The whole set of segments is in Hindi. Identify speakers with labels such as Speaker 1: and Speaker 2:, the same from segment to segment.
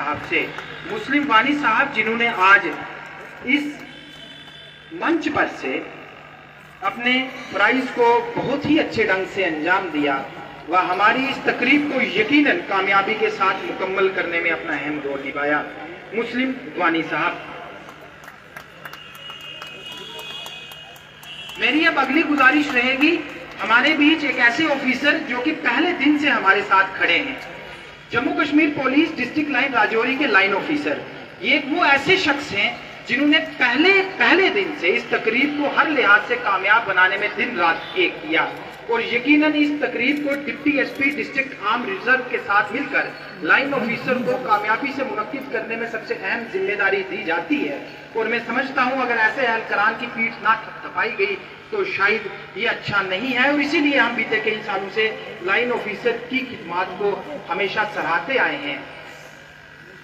Speaker 1: साहब से, मुस्लिम वानी साहब जिन्होंने आज इस मंच पर से अपने प्राइज को बहुत ही अच्छे ढंग से अंजाम दिया, वह हमारी इस तकरीब को यकीनन कामयाबी के साथ मुकम्मल करने में अपना अहम रोल निभाया। मुस्लिम वानी साहब, मेरी अब अगली गुजारिश रहेगी, हमारे बीच एक ऐसे ऑफिसर जो कि पहले दिन से हमारे साथ खड़े हैं, Jammu Kashmir police district line Rajouri के लाइन ऑफिसर। ये वो ऐसे शख्स हैं जिन्होंने पहले दिन से इस तकरीब को हर लिहाज से कामयाब बनाने में दिन रात एक किया, और यकीनन इस तकरीब को deputy SP district arm reserve के साथ मिलकर लाइन ऑफिसर को कामयाबी से मुनक्किद करने में सबसे अहम जिम्मेदारी दी जाती है। और मैं समझता हूं अगर ऐसे एहलकारान की पीठ ना थपथपाई गई तो शायद ये अच्छा नहीं है, और इसीलिए हम बीते कई सालों से लाइन ऑफिसर की खिदमत को हमेशा सराहते आए हैं।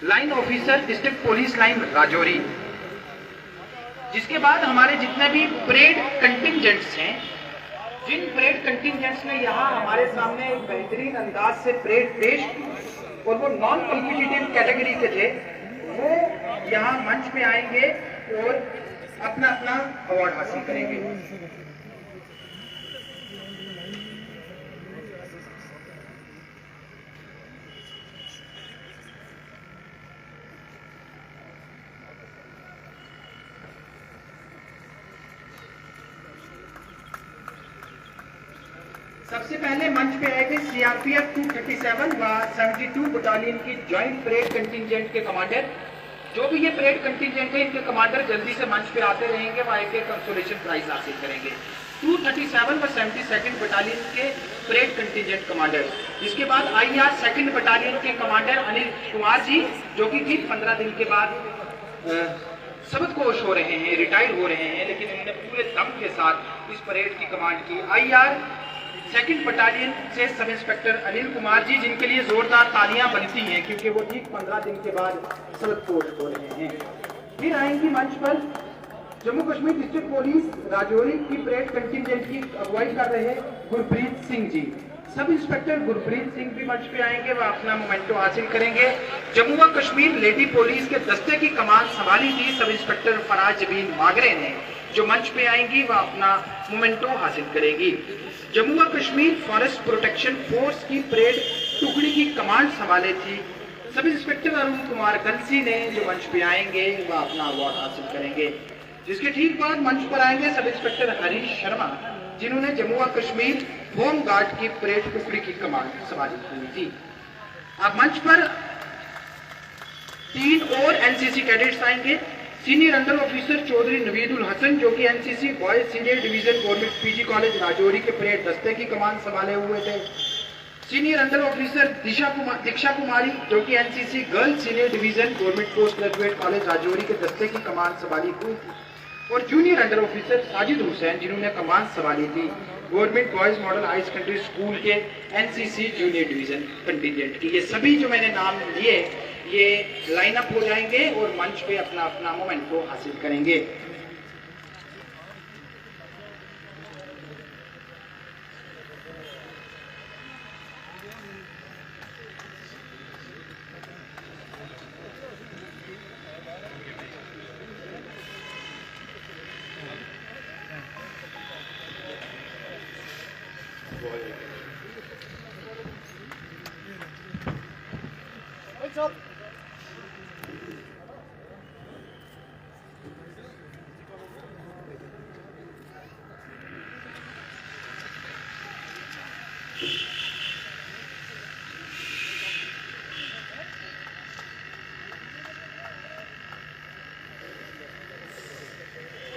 Speaker 1: Line officer district police line Rajouri, जिसके बाद हमारे जितने भी परेड कंटिंजेंट्स हैं, जिन परेड कंटिंजेंट्स ने यहाँ हमारे सामने एक बेहतरीन अंदाज से परेड पेश की और वो नॉन कॉम्पिटिटिव कैटेगरी के थे, वो यहाँ मंच पे आएंगे और अपना अपना अवार्ड हासिल करेंगे। सबसे पहले मंच पे आएंगे सीआरपीएफ 237 व 72 बटालियन की ज्वाइंट परेड कंटिंजेंट के कमांडर। जो भी ये परेड कंटिंजेंट है, इनके कमांडर जल्दी से मंच पे आते रहेंगे, वह एक कंसोलेशन प्राइज हासिल करेंगे। 237 व 72 बटालियन के परेड कंटिंजेंट कमांडर। इसके बाद आईआर 2nd बटालियन के कमांडर अनिल कुमार जी, जो कि ठीक 15 दिन के बाद सबकपोश हो रहे हैं, रिटायर हो रहे हैं, लेकिन उन्होंने पूरे दम के साथ इस परेड की कमांड की। आईआर 2nd बटालियन से सब इंस्पेक्टर अनिल कुमार जी, जिनके लिए जोरदार तालियां बनती हैं क्योंकि वो ठीक 15 दिन के बाद सबकपोश हो रहे हैं। फिर आएंगी मंच पर जम्मू कश्मीर डिस्ट्रिक्ट पुलिस राजौरी की परेड कंटिंजेंट की अगुवाई कर रहे गुरप्रीत सिंह जी। सब इंस्पेक्टर गुरप्रीत सिंह भी मंच पे आएंगे, वह अपना मोमेंटो हासिल करेंगे। जम्मू व कश्मीर लेडी पुलिस के दस्ते की कमान संभाली थी सब इंस्पेक्टर फराज जबीन मागरे ने, जो मंच पे आएंगी, वह अपना मोमेंटो हासिल करेगी। जम्मू व कश्मीर फॉरेस्ट प्रोटेक्शन फोर्स की परेड टुकड़ी की कमांड संभाले थी सब इंस्पेक्टर अरुण कुमार गलसी ने, जो मंच पे आएंगे, वह अपना अवार्ड हासिल करेंगे। जिसके ठीक बाद मंच पर आएंगे सब इंस्पेक्टर हरीश शर्मा, जिन्होंने जम्मू व कश्मीर होम गार्ड की परेड टुकड़ी की कमांड संभाली हुई थी। अब मंच पर 3 और एनसीसी कैडेट्स आएंगे। Senior under officer Chaudhary Naveedul Hasan, जो कि NCC boys senior division government PG college Rajouri के परेड दस्ते की कमान संभाले हुए थे। Senior under officer Diksha Kumari, जो कि NCC girls senior division government post graduate college Rajouri के दस्ते की कमान संभाली हुई थी। और junior under officer Sajid Hussain, जिन्होंने कमान संभाली थी government boys model high secondary school के एनसीसी जूनियर डिवीजन कंटिंजेंट की। ये सभी जो मैंने नाम लिए, ये लाइन अप हो जाएंगे और मंच पे अपना अपना मोमेंटो हासिल करेंगे।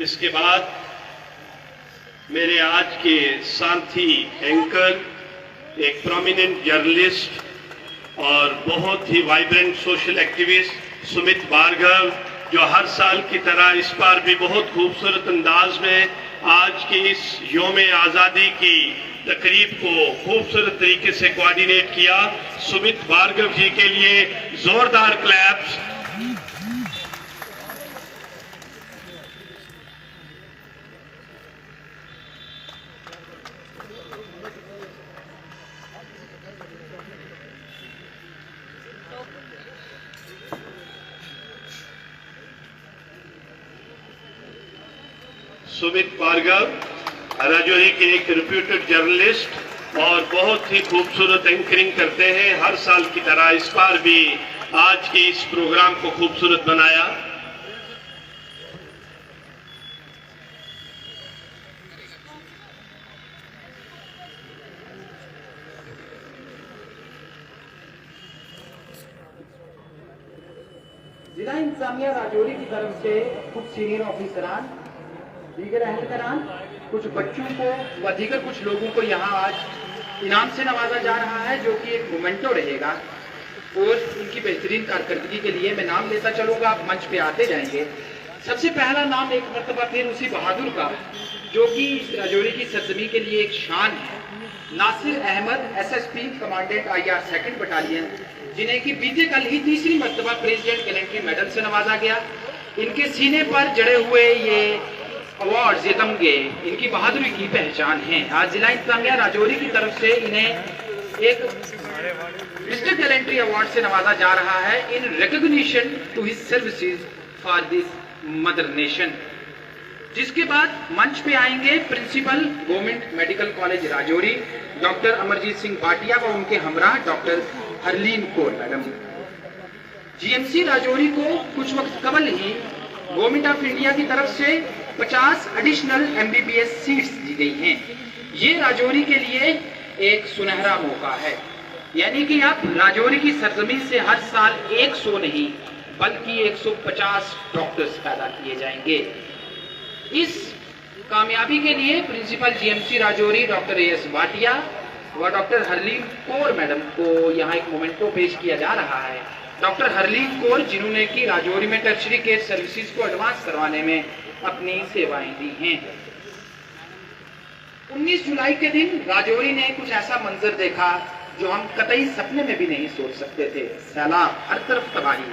Speaker 2: इसके बाद मेरे आज के साथी एंकर, एक प्रोमिनेंट जर्नलिस्ट और बहुत ही vibrant social activist Sumit Bhargava, जो हर साल की तरह इस बार भी बहुत खूबसूरत अंदाज में आज की इस योम आज़ादी की तकरीब को खूबसूरत तरीके से कोऑर्डिनेट किया। सुमित भार्गव जी के लिए जोरदार क्लैप्स। सुमित भार्गव, राजौरी के एक रिप्यूटेड जर्नलिस्ट और बहुत ही खूबसूरत एंकरिंग करते हैं। हर साल की तरह इस बार भी आज के इस प्रोग्राम को खूबसूरत बनाया।
Speaker 1: जिला इंतजामिया राजौरी की तरफ से कुछ सीनियर ऑफिसरान, दीगर अहलकारान, कुछ बच्चों को व दीगर कुछ लोगों को यहाँ आज इनाम से नवाजा जा रहा है, जो कि एक मोमेंटो रहेगा और उनकी बेहतरीन कारकर्दगी के लिए मैं नाम लेता चलूंगा, आप मंच पे आते जाएंगे। सबसे पहला नाम एक मरतबा फिर उसी बहादुर का, जो कि राजौरी की सरजमी के लिए एक शान है, Nasir Ahmad, SSP commandant IR 2nd battalion, जिन्हें कि बीते कल ही तीसरी मरतबा प्रेसिडेंट गैलेंट्री मेडल से नवाजा गया। इनके सीने पर जड़े हुए ये अवार्ड, ये तमगे इनकी बहादुरी की पहचान है। आज जिला इंतजामिया राजौरी की तरफ से इन्हें एक मिस्टर गैलेंट्री अवार्ड से नवाजा जा रहा है in recognition to his services for this mother nation. जिसके बाद मंच पे आएंगे principal government medical college Rajouri doctor Amarjeet Singh Bhatia व उनके हमरा doctor Harleen Kaur madam. GMC Rajouri को कुछ वक्त कबल ही गवर्नमेंट ऑफ इंडिया की तरफ से 50 एडिशनल MBBS सीट्स दी गई हैं। ये राजौरी के लिए एक सुनहरा मौका है, यानी कि अब राजौरी की सरजमीन से हर साल 100 नहीं बल्कि 150 डॉक्टर्स पैदा किए जाएंगे। इस कामयाबी के लिए principal GMC Rajouri doctor AS Bhatia व डॉक्टर हरलीन कौर मैडम को यहाँ एक मोमेंटो पेश किया जा रहा है। डॉक्टर हरलीन कौर, जिन्होंने की राजौरी में टर्शरी केयर सर्विसेज को एडवांस करवाने में अपनी सेवाएं दी हैं। 19 जुलाई के दिन राजौरी ने कुछ ऐसा मंजर देखा जो हम कतई सपने में भी नहीं सोच सकते थे। सैलाब, हर तरफ तबाही,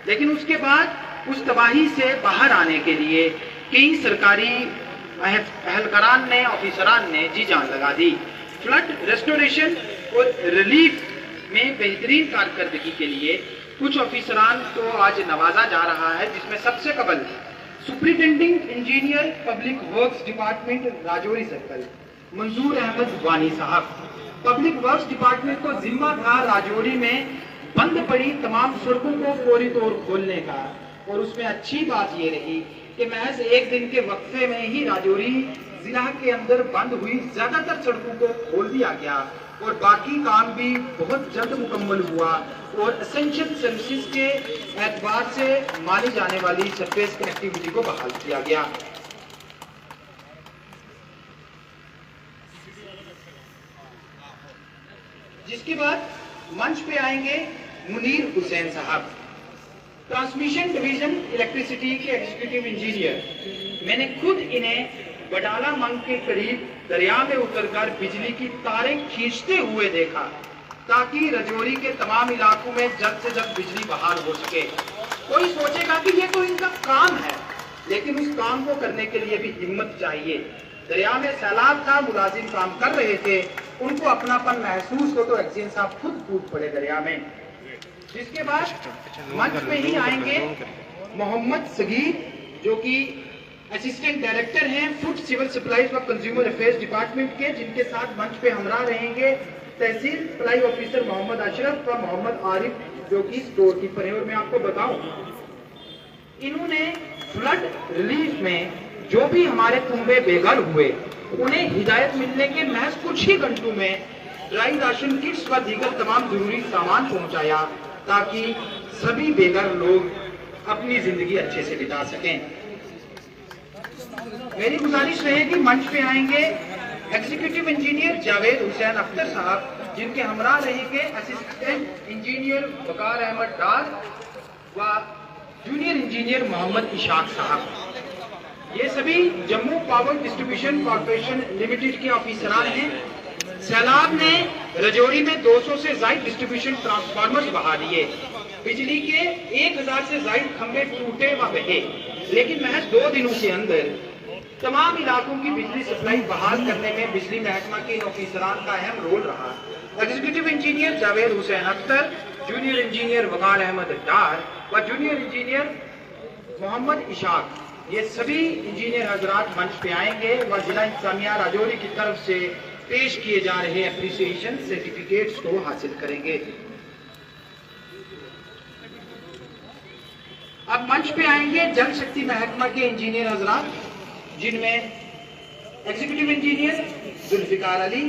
Speaker 1: लेकिन उसके बाद उस तबाही से बाहर आने के लिए कई सरकारी अहलकारान ने, ऑफिसरान ने जी जान लगा दी। फ्लड रेस्टोरेशन और रिलीफ में बेहतरीन कारकर्दगी के लिए कुछ ऑफिसरान को आज नवाजा जा रहा है, जिसमें सबसे कबल superintending engineer public works department Rajouri circle मंजूर अहमद वानी साहब। पब्लिक वर्क्स डिपार्टमेंट को जिम्मा था राजौरी में बंद पड़ी तमाम सड़कों को फौरी तौर खोलने का, और उसमें अच्छी बात यह रही कि महज एक दिन के वक्फे में ही राजौरी जिला के अंदर बंद हुई ज्यादातर सड़कों को खोल दिया गया और बाकी काम भी बहुत जल्द मुकम्मल हुआ और एसेंशियल सर्विसेज के एतबार से मानी जाने वाली सरफेस कनेक्टिविटी को बहाल किया गया। जिसके बाद मंच पे आएंगे मुनीर हुसैन साहब, ट्रांसमिशन डिवीजन इलेक्ट्रिसिटी के एग्जीक्यूटिव इंजीनियर। मैंने खुद इन्हें बडाला मंग के करीब दरिया में उतरकर बिजली की तारें खींचते हुए देखा, ताकि राजौरी के तमाम इलाकों में जल्द से जल्द बिजली बहाल हो सके। कोई सोचेगा कि ये तो इनका काम है, लेकिन उस काम को करने के लिए भी हिम्मत चाहिए। दरिया में सैलाब था, मुलाजिम काम कर रहे थे, उनको अपनापन महसूस हो तो एक्सीएन साहब खुद कूद पड़े दरिया में। जिसके बाद मंच पे ही आएंगे मोहम्मद सगीर, जो कि असिस्टेंट डायरेक्टर हैं फूड सिविल सप्लाईज व कंज्यूमर अफेयर्स डिपार्टमेंट के, जिनके साथ मंच पे हमरा रहेंगे तहसील सप्लाई ऑफिसर मोहम्मद अशरफ व मोहम्मद आरिफ, जो कि स्टोर कीपर है। और मैं आपको बताऊं, इन्होंने फ्लड रिलीफ में जो भी हमारे कुंबे बेघर हुए, उन्हें हिदायत मिलने के महज कुछ ही घंटों में ड्राई राशन किट्स व दीगर तमाम जरूरी सामान पहुंचाया, ताकि सभी बेघर लोग अपनी जिंदगी अच्छे से बिता सकें। मेरी गुजारिश रहेगी, मंच पे आएंगे एग्जीक्यूटिव इंजीनियर जावेद हुसैन अख्तर साहब, जिनके हमरा रहेंगे असिस्टेंट इंजीनियर वकार अहमद डार व जूनियर इंजीनियर मोहम्मद इशाक साहब। ये सभी Jammu power distribution corporation limited के ऑफिसरान हैं। सैलाब ने राजौरी में 200 से ज्यादा डिस्ट्रीब्यूशन ट्रांसफार्मर्स बहा दिए, बिजली के 1000 से ज्यादा खंभे टूटे व बहे, लेकिन महज 2 दिनों के अंदर तमाम इलाकों की बिजली सप्लाई बहाल करने में बिजली महकमा के ऑफिसरान का अहम रोल रहा। Executive engineer Javed Hussain Akhtar, junior engineer Waqar Ahmad Dar व जूनियर इंजीनियर मोहम्मद इशाक, ये सभी इंजीनियर हजरात मंच पे आएंगे व जिला इंतजामिया राजौरी की तरफ से पेश किए जा रहे एप्रिसिएशन सर्टिफिकेट्स को हासिल करेंगे। अब मंच पे आएंगे जल शक्ति महकमा के इंजीनियर हजरात, जिनमें executive engineer Zulfikar Ali,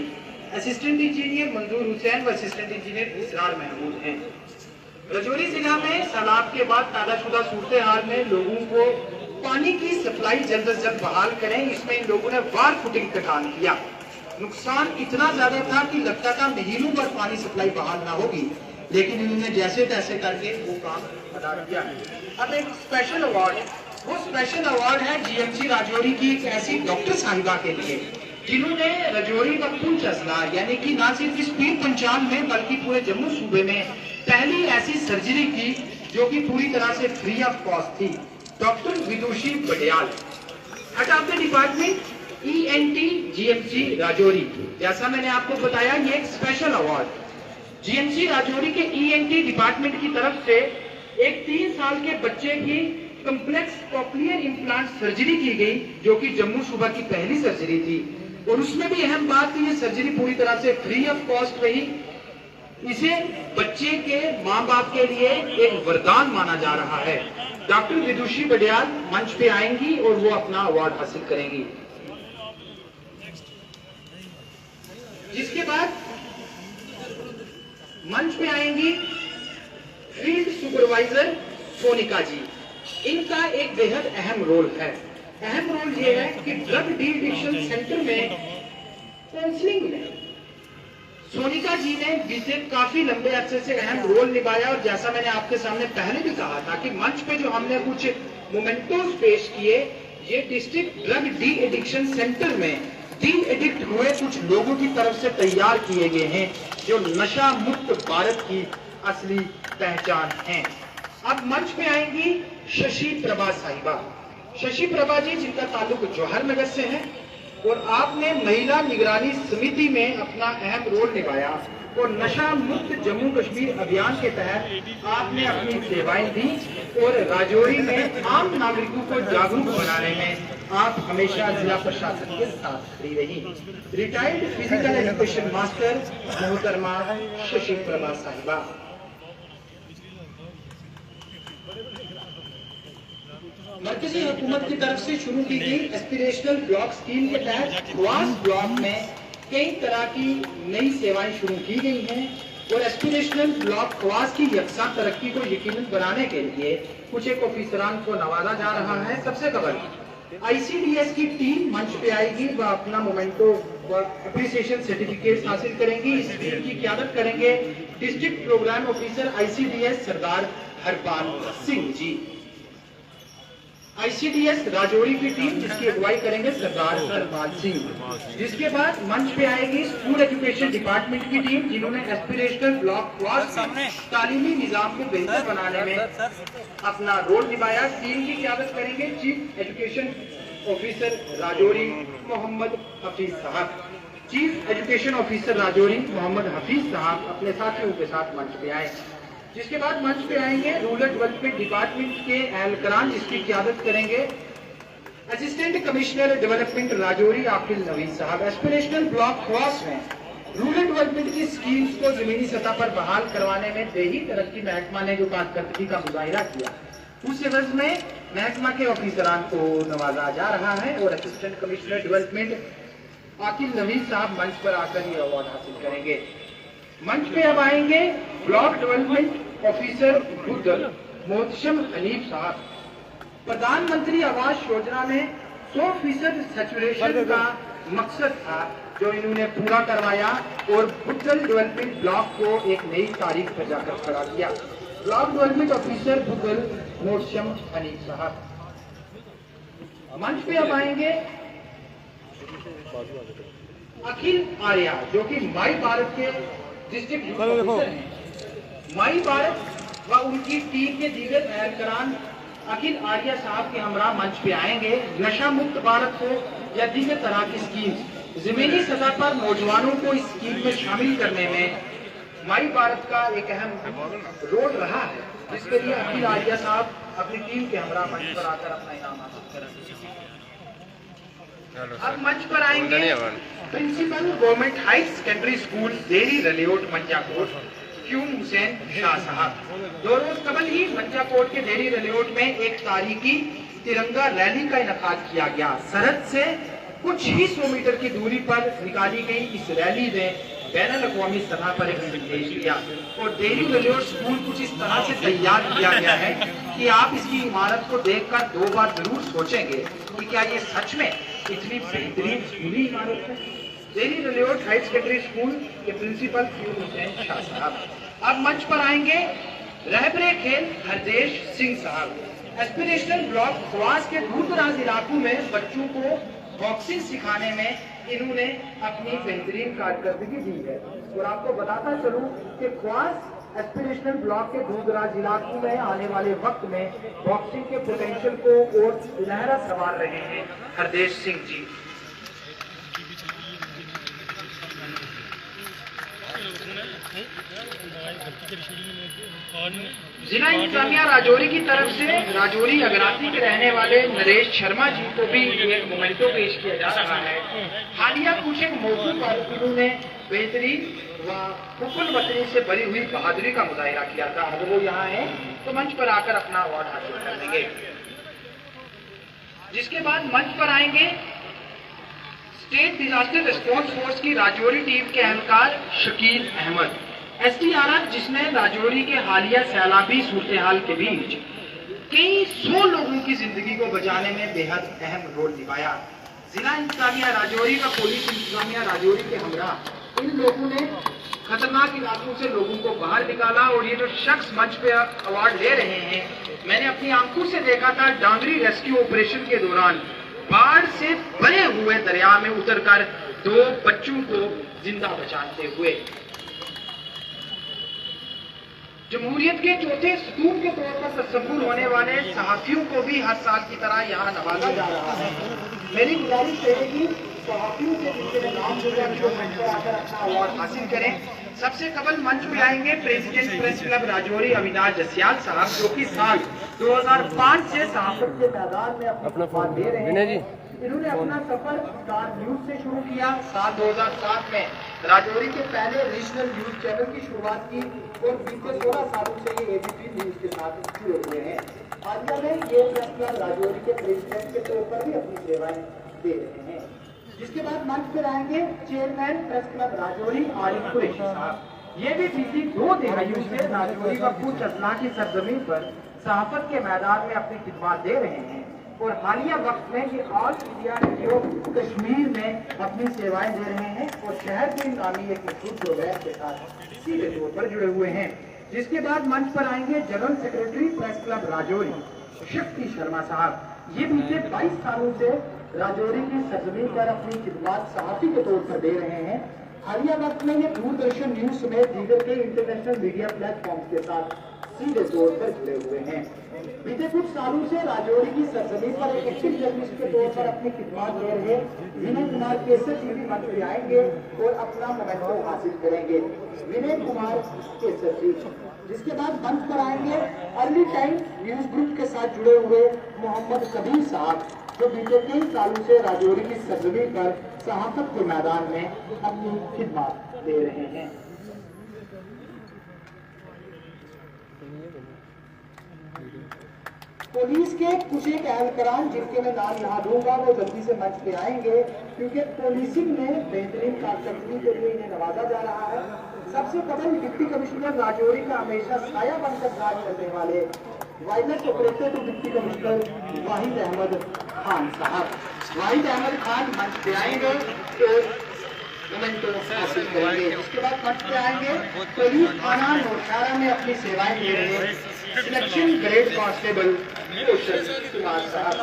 Speaker 1: assistant engineer Manzoor Hussain व असिस्टेंट इंजीनियर इसरार महमूद हैं। राजौरी जिला में सैलाब के बाद पैदाशुदा सूरत हाल में लोगों को पानी की सप्लाई जल्द से जल्द बहाल करें, इसमें इन लोगों ने वार फुटिंग का काम किया। नुकसान इतना ज्यादा था कि लगता था महीनों पर पानी सप्लाई बहाल ना होगी, लेकिन इन्होंने जैसे तैसे करके वो काम अदा किया। अब एक स्पेशल अवार्ड, वो स्पेशल अवार्ड है जीएमसी राजौरी की एक ऐसी डॉक्टर साहिबा के लिए जिन्होंने राजौरी व पुंछ अजला यानी कि ना सिर्फ इस पीर पंचाल में बल्कि पूरे जम्मू सूबे में पहली ऐसी सर्जरी की जो कि पूरी तरह से फ्री ऑफ कॉस्ट थी। Doctor Vidushi Badiyal, head of the department ENT GMC Rajouri. जैसा मैंने आपको बताया, ये एक स्पेशल अवार्ड जीएमसी राजौरी के ENT डिपार्टमेंट की तरफ से एक 3 साल के बच्चे की कॉम्प्लेक्स कॉक्लियर इम्प्लांट सर्जरी की गई, जो कि जम्मू सूबा की पहली सर्जरी थी। और उसमें भी अहम बात थी, ये सर्जरी पूरी तरह से फ्री ऑफ कॉस्ट रही। इसे बच्चे के माँ बाप के लिए एक वरदान माना जा रहा है। डॉक्टर विदुषी बडियाल मंच पे आएंगी और वो अपना अवार्ड हासिल करेंगी। जिसके बाद मंच पे आएंगी फील्ड सुपरवाइजर सोनिका जी। इनका एक बेहद अहम रोल है। अहम रोल ये है कि ड्रग डी एडिक्शन सेंटर में काउंसलिंग में सोनिका जी ने बीते काफी लंबे अरसे से अहम रोल निभाया। और जैसा मैंने आपके सामने पहले भी कहा था कि मंच पे जो हमने कुछ मोमेंटोस पेश किए, ये district drug de addiction centre में डी एडिक्ट हुए कुछ लोगों की तरफ से तैयार किए गए हैं, जो नशा मुक्त भारत की असली पहचान है। अब मंच पे आएंगी शशि प्रभा साहिबा। शशि प्रभा जी, जिनका ताल्लुक जौहर नगर से है और आपने महिला निगरानी समिति में अपना अहम रोल निभाया और नशा मुक्त जम्मू कश्मीर अभियान के तहत आपने अपनी सेवाएं दी और राजौरी में आम नागरिकों को जागरूक बनाने में आप हमेशा जिला प्रशासन के साथ खड़ी रही। रिटायर्ड फिजिकल एजुकेशन मास्टर मोहतरमा शशि प्रभा साहिबा। मरकजी हुकूमत की तरफ से शुरू की गई एस्पिरेशनल ब्लॉक स्कीम के तहत खवास ब्लॉक में कई तरह की नई सेवाएं शुरू की गई हैं और एस्पिरेशनल ब्लॉक खवास की यकसा तरक्की को यकीनन बनाने के लिए कुछ एक ऑफिसरान को नवाजा जा रहा है। सबसे कबल ICDS की टीम मंच पे आएगी, वह अपना मोमेंटो व एप्रिसिएशन सर्टिफिकेट हासिल करेंगी। इस टीम की क़यादत करेंगे डिस्ट्रिक्ट प्रोग्राम ऑफिसर ICDS सरदार हरपाल सिंह जी। ICDS राजौरी की टीम जिसकी अगुवाई करेंगे सरदार हरपाल सिंह। जिसके बाद मंच पे आएगी स्कूल एजुकेशन डिपार्टमेंट की टीम, जिन्होंने एस्पिरेशनल ब्लॉक क्लास तालीमी निजाम को बेहतर बनाने में अपना रोल निभाया। टीम की क़यादत करेंगे chief education officer Rajouri Mohammad Hafeez Sahab. Chief education officer Rajouri Mohammad Hafeez Sahab अपने साथियों के साथ मंच पे आए। जिसके बाद मंच पे आएंगे रूरल डेवलपमेंट डिपार्टमेंट के एहलकारान, जिसकी क़यादत करेंगे असिस्टेंट कमिश्नर डेवलपमेंट राजौरी आकिल नवीद साहब। एस्पिरेशनल ब्लॉक खवास में रूरल डेवलपमेंट की स्कीम्स को जमीनी सतह पर बहाल करवाने में देही तरक्की महकमा ने जो कारकर्दगी का मुजाहिरा किया, उस एवज में महकमा के ऑफिसरान को नवाजा जा रहा है और असिस्टेंट कमिश्नर डेवलपमेंट आकिल नवीद साहब मंच पर आकर ये अवार्ड हासिल करेंगे। मंच पे अब आएंगे block development officer Buddhal Mohtasham Hanif Sahab. प्रधानमंत्री आवास योजना में 100% सैचुरेशन का मकसद था, जो इन्होंने पूरा करवाया और बुद्धल डेवलपमेंट ब्लॉक को एक नई तारीख पर जाकर खड़ा किया। Block development officer Buddhal Mohtasham Hanif Sahab. मंच पे अब आएंगे अखिल आर्या, जो कि माई भारत के डिस्ट्रिक्ट ऑफिसर हैं। माई भारत व उनकी टीम के दीगर एहलकारान अखिल आर्या साहब के हमरा मंच पे आएंगे। नशा मुक्त भारत हो या दीगर तरह की स्कीम, जमीनी सतह पर नौजवानों को इस स्कीम में शामिल करने में माई भारत का एक अहम रोल रहा है। जिसके लिए अखिल आर्या साहब अपनी टीम के हमरा मंच पर आकर अपना इनाम हासिल करेंगे। अब मंच पर आएंगे principal government high secondary school Dheri Ralyote Manjakot Qayyum Hussain Shah साहब। 2 रोज कबल ही मंजाकोट के देरी रलियोट में एक तारीखी तिरंगा रैली का इनेकाद किया गया। सरहद से कुछ ही 100 मीटर की दूरी पर निकाली गई इस रैली में बैनुल-अक़वामी सतह पर एक संदेश दिया और देरी रलियोट स्कूल कुछ इस तरह से तैयार किया गया है कि आप इसकी इमारत को देखकर 2 बार जरूर सोचेंगे कि क्या ये सच में इतनी बेहतरीन स्कूली इमारत है। देरी रलियोट हाई सेकेंडरी स्कूल के प्रिंसिपल क्यूम हुसैन शाह साहब। अब मंच पर आएंगे रहबरे खेल हरदेश सिंह साहब। एस्पिरेशनल ब्लॉक ख्वास के दूर दराज इलाकों में बच्चों को बॉक्सिंग सिखाने में इन्होंने अपनी बेहतरीन कारकर्दगी दी है और आपको बताता चलूं कि ख्वास एस्पिरेशनल ब्लॉक के दूर दराज इलाकों में आने वाले वक्त में बॉक्सिंग के पोटेंशियल को और सुनहरा संवार रहे हैं हरदेश सिंह जी। जिला इंतजामिया राजौरी की तरफ से राजौरी अगराती के रहने वाले नरेश शर्मा जी को भी एक मोमेंटो पेश किया जा रहा है। हालिया कुछ एक मौके पर इन्होंने बेहतरीन व हुकुल वतनी से भरी हुई बहादुरी का मुजाहिरा किया था। अगर वो यहाँ है तो मंच पर आकर अपना अवार्ड हासिल कर लेंगे। जिसके बाद मंच पर आएंगे स्टेट डिजास्टर रिस्पॉन्स फोर्स की राजौरी टीम के अहलकार शकील अहमद। SDRF जिसने राजौरी के हालिया सैलाबी सूरत हाल के बीच कई 100 लोगों की जिंदगी को बचाने में बेहद अहम रोल निभाया। जिला इंतजामिया राजौरी व पुलिस इंतजामिया राजौरी के हमरा इन लोगों ने खतरनाक इलाकों से लोगों को बाहर निकाला और ये जो शख्स मंच पे अवार्ड ले रहे हैं, मैंने अपनी आंखों से देखा था डांगरी रेस्क्यू ऑपरेशन के दौरान बाढ़ से भरे हुए दरिया में उतरकर 2 बच्चों को जिंदा बचाते हुए। जमहूरियत के चौथे सतून के तौर पर तस्वुर होने वाले सहाफियों को भी हर साल की तरह यहाँ नवाजा जा रहा है। मेरी गुजारिश रहेगी सहाफियों के जिनके नाम जो मंच पर आकर अपना अवार्ड हासिल करें। सबसे कबल मंच में आएंगे president press club Rajouri Avinash Jasial Sahab, जो कि साल 2005 से सहाफत के मैदान में अपना बात दे रहे हैं। इन्होंने अपना सफर स्टार न्यूज से शुरू किया। साल 2007 में राजौरी के पहले रीजनल न्यूज चैनल की शुरुआत की और बीते 16 सालों से ये ABP न्यूज के साथ जुड़े हुए हैं। हालिया में ये प्रेस क्लब राजौरी के प्रेसिडेंट के तौर पर भी अपनी सेवाएं दे रहे हैं। जिसके बाद मंच पर आएंगे chairman press club Rajouri Arif Qureshi साहब। ये भी बीती 2 दिहाइयों से राजौरी व कुछ अजला की सरजमीन पर सहाफत के मैदान में अपनी खिदमत दे रहे हैं और हालिया वक्त में ये ऑल इंडिया रेडियो कश्मीर में अपनी सेवाएं दे रहे हैं और शहर के नामी एक मशहूर प्रोग्राम के साथ सीधे तौर पर जुड़े हुए हैं। जिसके बाद मंच पर आएंगे general secretary press club Rajouri शक्ति शर्मा साहब। ये बीते 22 सालों से राजौरी की सरजमीन पर अपनी खिदमत सहाफी के तौर पर दे रहे हैं। हालिया वक्त में ये दूरदर्शन न्यूज समेत दीगर के इंटरनेशनल मीडिया प्लेटफॉर्म के साथ सीधे तौर पर जुड़े हुए हैं। बीते कुछ सालों से राजौरी की सरजमीन पर एक एक्टिव जर्नलिस्ट के तौर पर अपनी खिदमत दे रहे विनय कुमार केसर जी भी मंच में आएंगे और अपना मोमेंटो हासिल करेंगे। विनय कुमार केसर जी। जिसके बाद मंच पर आएंगे अर्ली टाइम न्यूज ग्रुप के साथ जुड़े हुए मोहम्मद कबीर साहब, जो बीते कई सालों से राजौरी की सरजमीन पर सहाफत के मैदान में अपनी खिदमत दे रहे हैं। पुलिस के कुछ एक एहलकारान जिनके मैं नाम यहाँ दूंगा वो जल्दी से मंच पे आएंगे, क्योंकि पुलिसिंग में बेहतरीन कारकर्दगी के लिए इन्हें नवाजा जा रहा है। सबसे कबल डिप्टी कमिश्नर राजौरी का हमेशा साया बनकर राज करने वाले wireless operator to deputy commissioner Wahid Ahmad Khan Sahab. Wahid Ahmad Khan मंच पे आएंगे और मोमेंटो हासिल करेंगे। उसके बाद मंच पे आएंगे पुलिस थाना नौशहरा में अपनी सेवाएं दे रहे selection grade constable Kaushal Kumar साहब।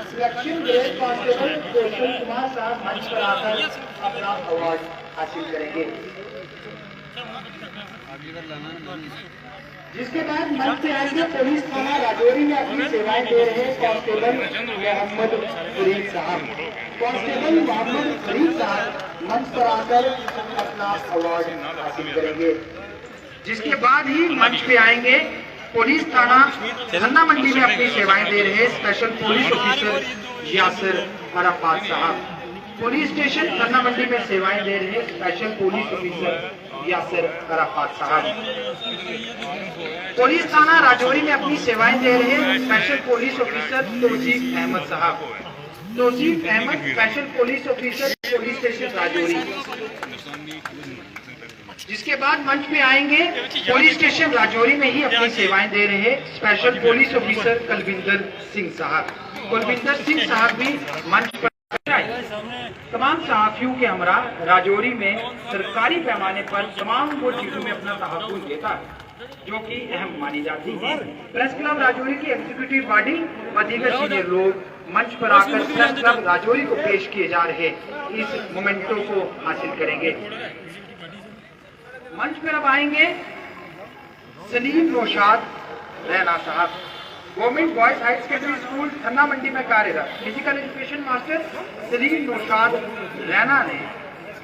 Speaker 1: Selection grade constable Kaushal Kumar साहब मंच पर आकर अपना अवार्ड हासिल करेंगे। जिसके बाद मंच पे आएंगे पुलिस थाना राजौरी में अपनी सेवाएं दे रहे कांस्टेबल मोहम्मद फरीद साहब। कांस्टेबल मोहम्मद फरीद साहब मंच पर आकर अपना अवार्ड हासिल करेंगे। जिसके बाद ही मंच पे आएंगे पुलिस थाना धन्ना मंडी में अपनी सेवाएं दे रहे special police officer Yasir Arafat Sahab. Police station Dhanna Mandi में सेवाएं दे रहे special police officer Yasir Arafat Sahab. Police थाना राजौरी में अपनी सेवाएं दे रहे special police officer Tauseef Ahmad Sahab. Tauseef Ahmad special police officer police station Rajouri. जिसके बाद मंच पे आएंगे पुलिस स्टेशन राजौरी में ही अपनी सेवाएं दे रहे special police officer Kulwinder Singh sahab. Kulwinder Singh साहब भी मंच पर आए। तमाम सहाफियों के हमरा राजौरी में सरकारी पैमाने पर तमाम वो चीजों में अपना तहफ़्फ़ुज़ देता है जो कि अहम मानी जाती है। प्रेस क्लब राजौरी की एग्जीक्यूटिव बॉडी व दीगर सीनियर लोग मंच पर आकर प्रेस क्लब राजौरी को पेश किए जा रहे इस मोमेंटो को हासिल करेंगे। मंच पर अब आएंगे Salim Naushad Raina Sahab. Government boys high secondary school Dhanna Mandi में कार्यरत physical education master Salim Naushad Raina ने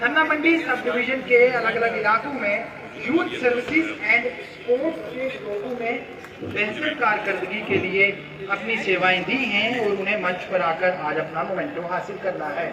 Speaker 1: धन्ना मंडी सब डिवीजन के अलग अलग इलाकों में यूथ सर्विसेज एंड स्पोर्ट्स के शोबों में बेहतर कारकर्दगी के लिए अपनी सेवाएं दी हैं और उन्हें मंच पर आकर आज अपना मोमेंटो हासिल करना है।